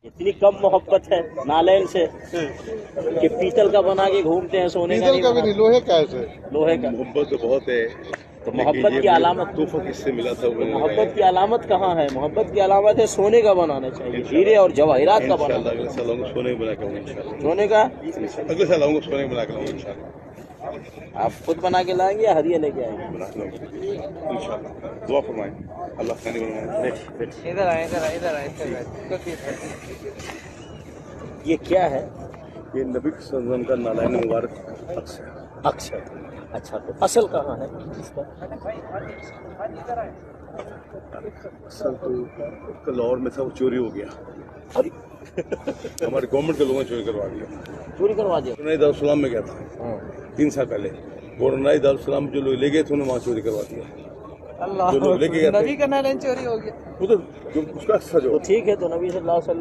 इतनी कम मोहब्बत है नालैन से कि पीतल का बना के घूमते हैं, सोने का पीतल का भी नहीं, लोहे का है सर। लोहे का। मोहब्बत तो बहुत है, तो मोहब्बत की अलामत, तोहफा किससे मिला था वो मोहब्बत की अलामत कहाँ है? मोहब्बत की अलामत है सोने का बनाना चाहिए, हीरे और जवाहरात का बनाना। अगले साल आऊंगा सोने बना के आऊंगा इंशाल्लाह। सोने का अगले साल आऊंगा सोने बना के आऊंगा इंशाल्लाह। आप खुद बना के लाएंगे या हदिया लेके आएंगे? बना के लाऊंगा इंशाल्लाह। दुआ फरमाएं अल्लाह खाने बनाए। इधर आए इधर आए इधर आए। ये क्या है? ये नबी सल्लल्लाहु का नालायन मुबारक अक्स है। अक्षर। अच्छा, तो असल कहाँ है इसका? असल तो लाहौर में था, वो चोरी हो गया। अरे हमारे गवर्नमेंट के लोगों ने चोरी करवा दिया। चोरी करवा दिया। गवर्नर दारुस्सलाम में गया था हाँ। 3 साल पहले। गवर्नर दारुस्सलाम जो लोग ले गए थे उन्होंने वहाँ चोरी करवा दिया। अल्लाह, जो लोग लेके गए थे नबी का नारायण चोरी हो गया। उधर जो उसका सजा तो ठीक है, तो नबी सल्लल्लाहु अलैहि वसल्लम